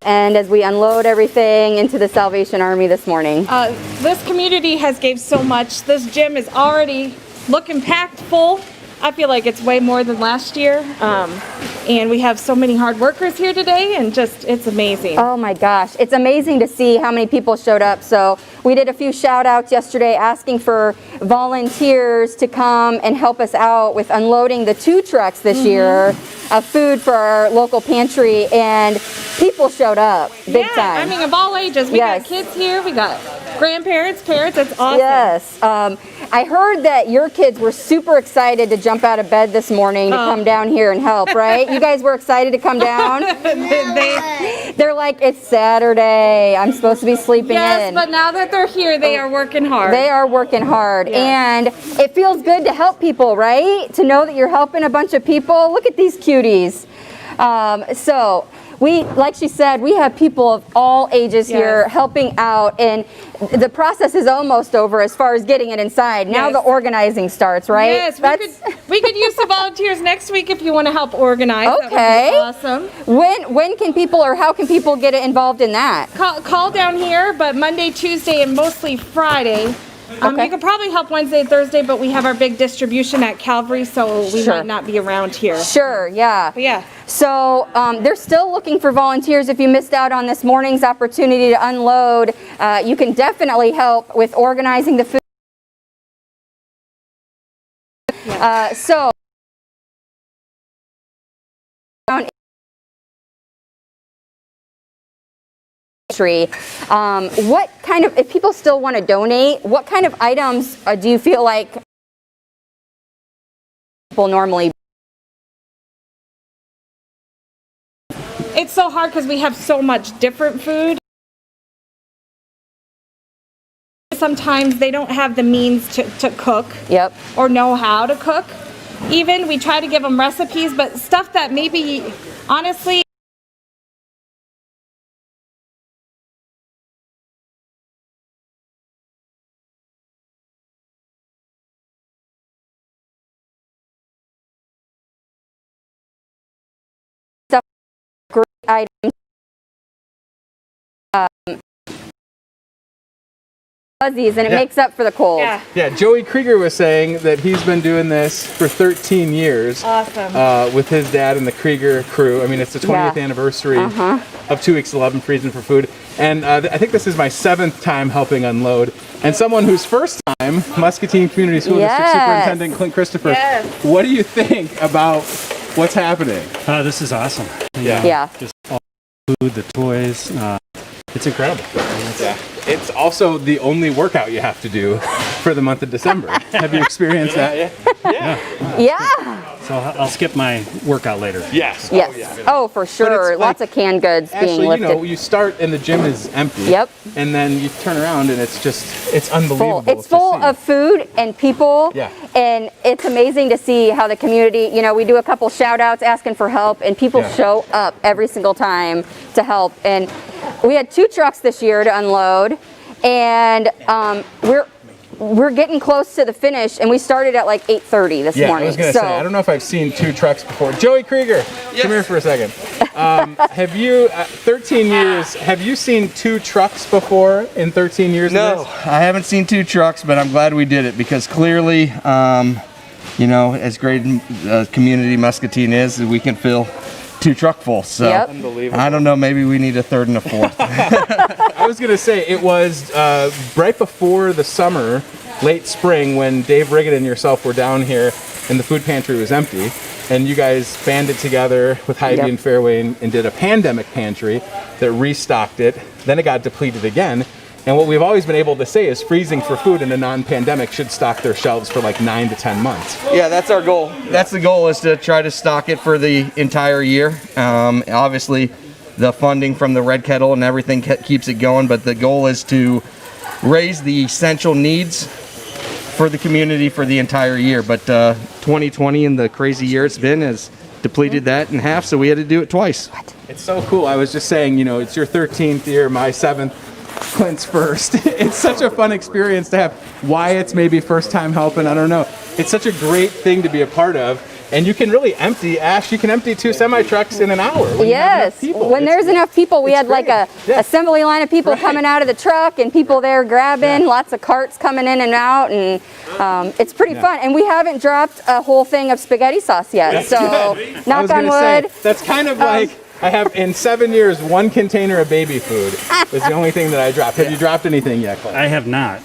And as we unload everything into the Salvation Army this morning. This community has gave so much. This gym is already looking packed full. I feel like it's way more than last year. And we have so many hard workers here today, and just, it's amazing. Oh my gosh, it's amazing to see how many people showed up. So we did a few shout outs yesterday asking for volunteers to come and help us out with unloading the 2 trucks this year of food for our local pantry, and people showed up big time. I mean, of all ages. We got kids here, we got grandparents, parents. It's awesome. Yes. I heard that your kids were super excited to jump out of bed this morning to come down here and help, right? You guys were excited to come down? They're like, it's Saturday. I'm supposed to be sleeping in. Yes, but now that they're here, they are working hard. They are working hard. Yes. And it feels good to help people, right? To know that you're helping a bunch of people. Look at these cuties. So we, like she said, we have people of all ages here helping out, and the process is almost over as far as getting it inside. Now the organizing starts, right? Yes, we could use some volunteers next week if you want to help organize. Okay. That would be awesome. When can people, or how can people get involved in that? Call down here, but Monday, Tuesday, and mostly Friday. You could probably help Wednesday, Thursday, but we have our big distribution at Calvary, so we might not be around here. Sure, yeah. But yeah. So they're still looking for volunteers. If you missed out on this morning's opportunity to unload, you can definitely help with organizing the food. So what kind of, if people still want to donate, what kind of items do you feel like people normally? It's so hard because we have so much different food. Sometimes they don't have the means to cook or know how to cook. Even we try to give them recipes, but stuff that maybe, honestly, great items. Fuzzies, and it makes up for the cold. Yeah, Joey Krieger was saying that he's been doing this for 13 years. Awesome. With his dad and the Krieger crew. I mean, it's the 20th anniversary of 2 Weeks 11 Freezing for Food. And I think this is my 7th time helping unload. And someone whose first time, Muscatine Community School District Superintendent Clint Christopher, what do you think about what's happening? This is awesome. Just all the food, the toys. It's incredible. It's also the only workout you have to do for the month of December. Have you experienced that yet? Yeah. So I'll skip my workout later. Yes. Yes. Oh, yeah. Oh, for sure. Lots of canned goods being lifted. You know, you start and the gym is empty. Yep. And then you turn around and it's just, it's unbelievable. It's full of food and people. Yeah. And it's amazing to see how the community, you know, we do a couple shout outs asking for help, and people show up every single time to help. And we had 2 trucks this year to unload, and we're getting close to the finish, and we started at like 8:30 this morning. I was going to say, I don't know if I've seen 2 trucks before. Joey Krieger, come here for a second. Have you, 13 years, have you seen 2 trucks before in 13 years? No, I haven't seen 2 trucks, but I'm glad we did it, because clearly, you know, as great a community Muscatine is, we can fill 2 truckfuls. So Unbelievable. I don't know, maybe we need a 3rd and a 4th. I was going to say, it was right before the summer, late spring, when Dave Riggett and yourself were down here and the food pantry was empty, and you guys banded together with Hy-Vee and Fairway and did a pandemic pantry that restocked it. Then it got depleted again. And what we've always been able to say is freezing for food in a non-pandemic should stock their shelves for like 9 to 10 months. Yeah, that's our goal. That's the goal, is to try to stock it for the entire year. Obviously, the funding from the Red Kettle and everything keeps it going, but the goal is to raise the essential needs for the community for the entire year. But 2020 and the crazy year it's been has depleted that in half, so we had to do it twice. It's so cool. I was just saying, you know, it's your 13th year, my 7th. Clint's first. It's such a fun experience to have. Wyatt's maybe first time helping, I don't know. It's such a great thing to be a part of. And you can really empty, Ash, you can empty 2 semi-trucks in an hour. When you have enough Yes, people. when there's enough people, we had like a Yeah. assembly line of people Right. coming out of the truck and people there grabbing, lots of carts coming in and out, and it's pretty fun. And we haven't dropped a whole thing of spaghetti sauce yet, so I knock was on gonna say, wood. that's kind of like, I have, in 7 years, 1 container of baby food was the only thing that I dropped. Have you dropped anything yet, Clay? I have not.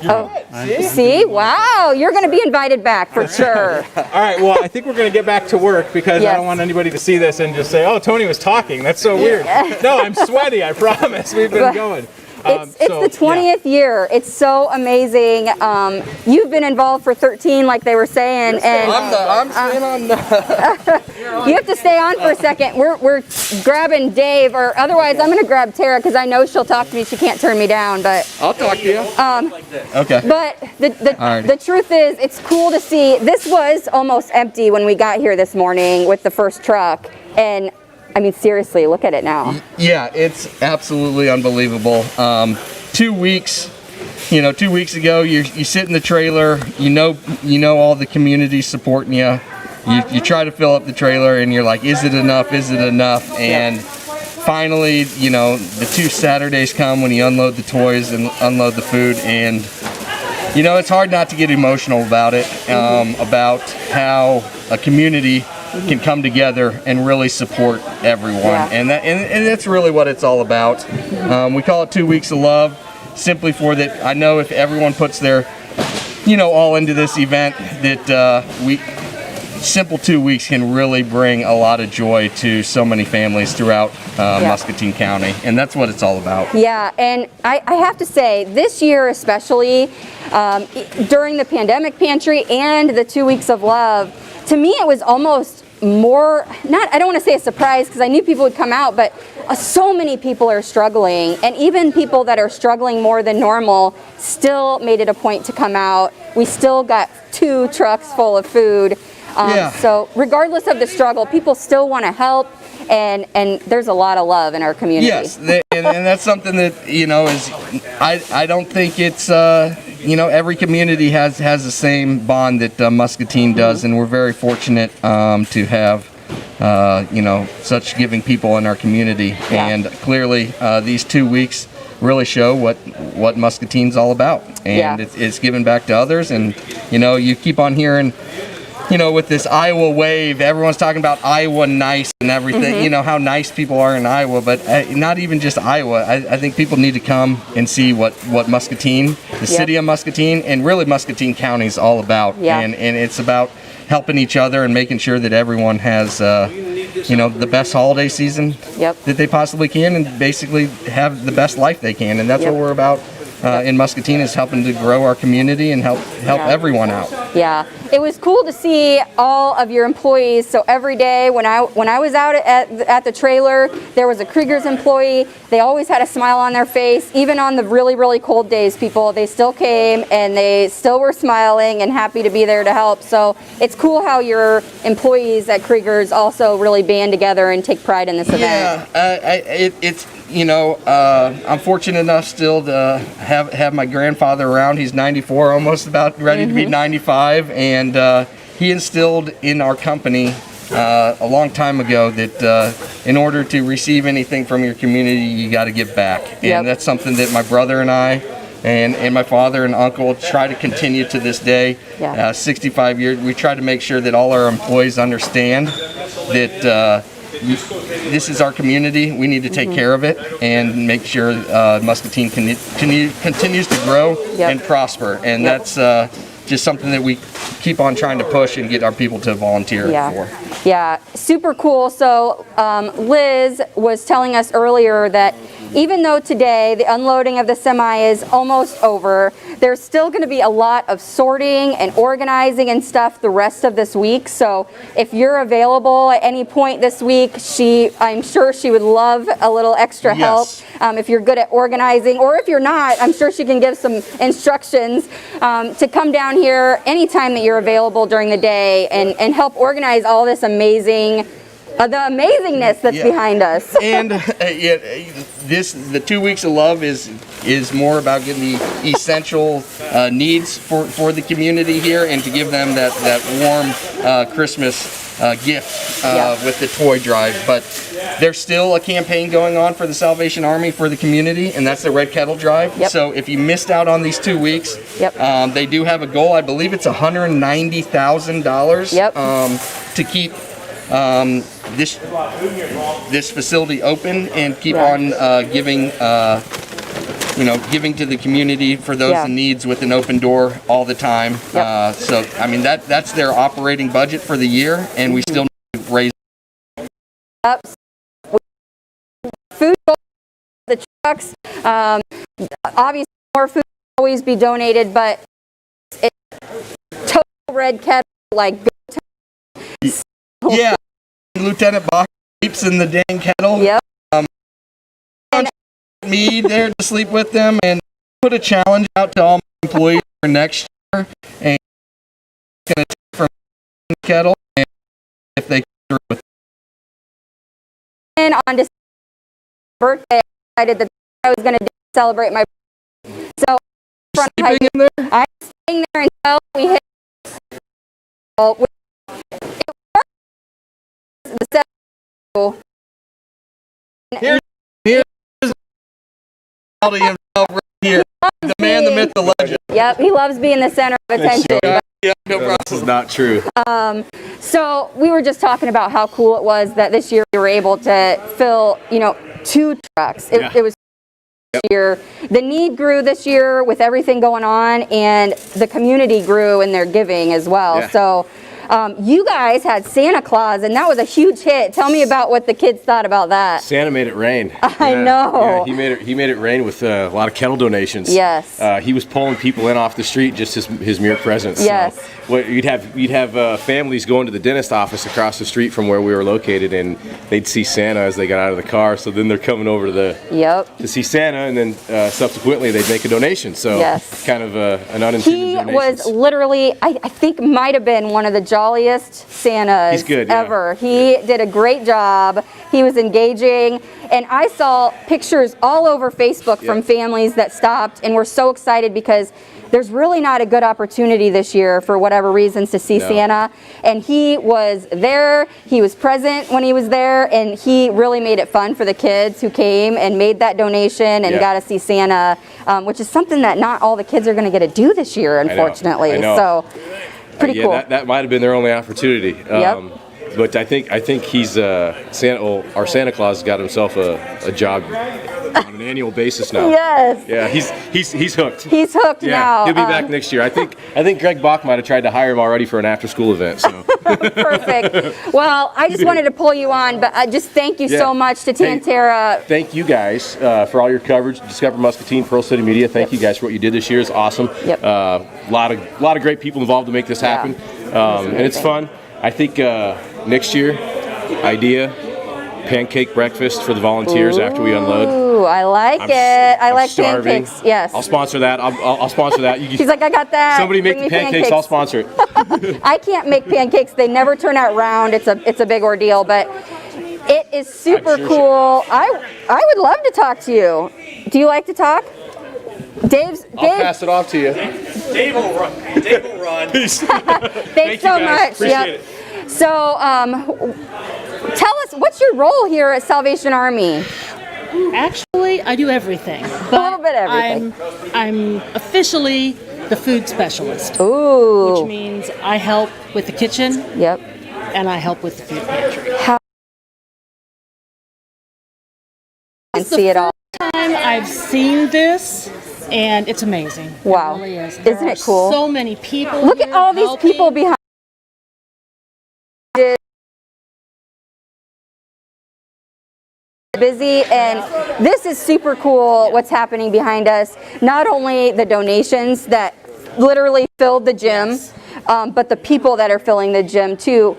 See, wow, you're going to be invited back for sure. All right, well, I think we're going to get back to work because I Yes. don't want anybody to see this and just say, oh, Tony was talking. That's so weird. No, I'm sweaty, I promise. We've been going. It's the 20th year. It's so amazing. You've been involved for 13, like they were saying, and I'm staying on. you have to stay on for a second. We're grabbing Dave, or otherwise I'm going to grab Tara because I know she'll talk to me. She can't turn me down, but I'll talk to you. Okay. but Alrighty. the truth is, it's cool to see. This was almost empty when we got here this morning with the first truck, and I mean, seriously, look at it now. Yeah, it's absolutely unbelievable. 2 weeks, 2 weeks ago, you sit in the trailer, you know all the community supporting you. You try to fill up the trailer and you're like, is it enough? Is it enough? And finally, the 2 Saturdays come when you unload the toys and unload the food, and it's hard not to get emotional about it, about how a community can come together and really support everyone. Yeah. And that's really what it's all about. We call it 2 weeks of love, simply for that. I know if everyone puts their, all into this event, that simple 2 weeks can really bring a lot of joy to so many families throughout Muscatine County, and that's what it's all about. Yeah, and I have to say, this year especially, during the pandemic pantry and the 2 weeks of love, to me it was almost more, I don't want to say a surprise because I knew people would come out, but so many people are struggling, and even people that are struggling more than normal still made it a point to come out. We still got 2 trucks full of food. So regardless of the struggle, people still want to help, and there's a lot of love in our community. Yes, and that's something that is. I don't think it's every community has the same bond that Muscatine does, and we're very fortunate to have such giving people in our community. Yeah. And clearly, these 2 weeks really show what Muscatine's all about, and it's giving back to others. And you keep on hearing. With this Iowa wave, everyone's talking about Iowa nice and everything, how nice people are in Iowa, but not even just Iowa. I think people need to come and see what Muscatine, the city of Muscatine, and really Muscatine County is all about. Yeah. And it's about helping each other and making sure that everyone has, the best holiday season that they possibly can, and basically have the best life they can. And that's what we're about. In Muscatine, is helping to grow our community and help everyone out. Yeah, it was cool to see all of your employees. So every day when I was out at the trailer, there was a Krieger's employee. They always had a smile on their face, even on the really, really cold days. They still came and they still were smiling and happy to be there to help. So it's cool how your employees at Krieger's also really band together and take pride in this event. Yeah, I'm fortunate enough still to have my grandfather around. He's 94, almost about ready to be 95, and he instilled in our company a long time ago that in order to receive anything from your community, you got to give back. And that's something that my brother and I and my father and uncle try to continue to this day. 65 years, we try to make sure that all our employees understand that this is our community. We need to take care of it and make sure Muscatine continues to grow and prosper. And that's just something that we keep on trying to push and get our people to volunteer for. Yeah, super cool. So Liz was telling us earlier that even though today the unloading of the semi is almost over, there's still going to be a lot of sorting and organizing and stuff the rest of this week. So if you're available at any point this week, I'm sure she would love a little extra help. If you're good at organizing, or if you're not, I'm sure she can give some instructions to come down here anytime that you're available during the day and help organize all this amazing the amazingness that's behind us. And the 2 weeks of love is more about getting the essential needs for the community here, and to give them that warm Christmas gift with the toy drive. But there's still a campaign going on for the Salvation Army for the community, and that's the Red Kettle Drive. Yep. So if you missed out on these 2 weeks, they do have a goal. I believe it's $190,000 to keep this facility open and keep on giving to the community for those in needs with an open door all the time. So I mean that's their operating budget for the year, and we still need to raise. Food, the trucks. Obviously, more food will always be donated, but it's total Red Kettle, like. Yeah, Lieutenant Bach sleeps in the dang kettle. Yep. Me there to sleep with them, and put a challenge out to all my employees for next year, and going to take from the kettle, and if they can with it. And on December birthday, I decided that I was going to celebrate my birthday. So Sleeping in there? I'm staying there until we hit the Here's himself right here. The man, the myth, the legend. Yep, he loves being the center of attention. Yeah, no problem. This is not true. So we were just talking about how cool it was that this year we were able to fill, 2 trucks. It was this year. The need grew this year with everything going on, and the community grew in their giving as well. Yeah. So you guys had Santa Claus, and that was a huge hit. Tell me about what the kids thought about that. Santa made it rain. I know. Yeah, he made it rain with a lot of kettle donations. Yes. He was pulling people in off the street, just his mere presence. Yes. So, you'd have families going to the dentist office across the street from where we were located, and they'd see Santa as they got out of the car. So then they're coming over to to see Santa, and then subsequently they'd make a donation. So kind of an unintended donation. He was literally, I think, might have been one of the jolliest Santas He's good, ever. He did a great job. He was engaging, and I saw pictures all over Facebook from families that stopped and were so excited because there's really not a good opportunity this year for whatever reasons to see Santa, and he was there. He was present when he was there, and he really made it fun for the kids who came and made that donation and got to see Santa, which is something that not all the kids are going to get to do this year, unfortunately. I know. So pretty cool. That might have been their only opportunity. But I think he's Santa. Well, our Santa Claus got himself a job on an annual basis now. Yes. Yeah, he's hooked. He's hooked now. He'll be back next year. I think Greg Bach might have tried to hire him already for an after-school event. So. Perfect. Well, I just wanted to pull you on, but just thank you so much to Tantera. Thank you guys for all your coverage. Discover Muscatine, Pearl City Media. Thank you guys for what you did this year. It's awesome. A lot of great people involved to make this happen, and it's fun. I think next year, idea, pancake breakfast for the volunteers after we unload. Ooh, I like it. I like starving. pancakes. Yes. I'll sponsor that. I'll sponsor that. He's like, I got that. Somebody make Bring the me pancakes. I'll sponsor it. I can't make pancakes. They never turn out round. It's a big ordeal, but it is super cool. I would love to talk to you. Do you like to talk? Dave. I'll pass it off to you. Dave will run. Dave will run. Thanks so much. Appreciate it. So, tell us, what's your role here at Salvation Army? Actually, I do everything. A little bit everything. I'm officially the food specialist. Ooh. Which means I help with the kitchen. Yep. And I help with the food pantry. And see it all. Time I've seen this, and it's amazing. Wow. It really is. Isn't it cool? So many people. Look at all these people behind. Busy, and this is super cool what's happening behind us. Not only the donations that literally filled the gym, but the people that are filling the gym too.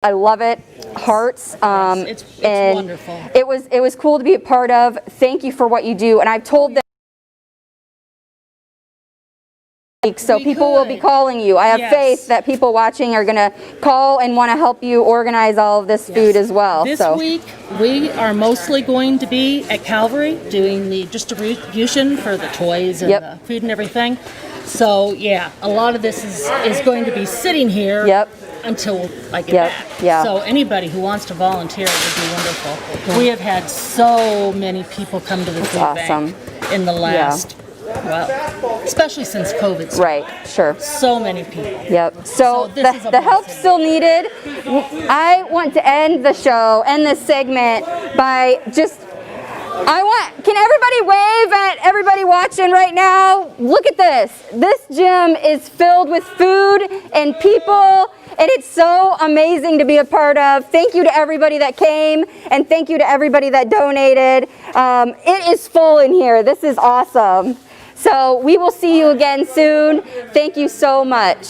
I love it. Hearts. It's and wonderful. It was cool to be a part of. Thank you for what you do. And I've told them So We people will be could. calling you. I have Yes. faith that people watching are going to call and want to help you organize all of this food as well. This so. week, we are mostly going to be at Calvary doing the distribution for the toys and Yep. the food and everything. So, yeah, a lot of this is going to be sitting here Yep. until I get Yep. back. Yeah. So anybody who wants to volunteer would be wonderful. We have had so many people come to the food awesome. bank in the last, well, especially since COVID started. Right, sure. So many people. Yep. So this is a the help's blessing. still needed. I want to end the show, end this segment by just, can everybody wave at everybody watching right now? Look at this. This gym is filled with food and people, and it's so amazing to be a part of. Thank you to everybody that came, and thank you to everybody that donated. It is full in here. This is awesome. So we will see you again soon. Thank you so much.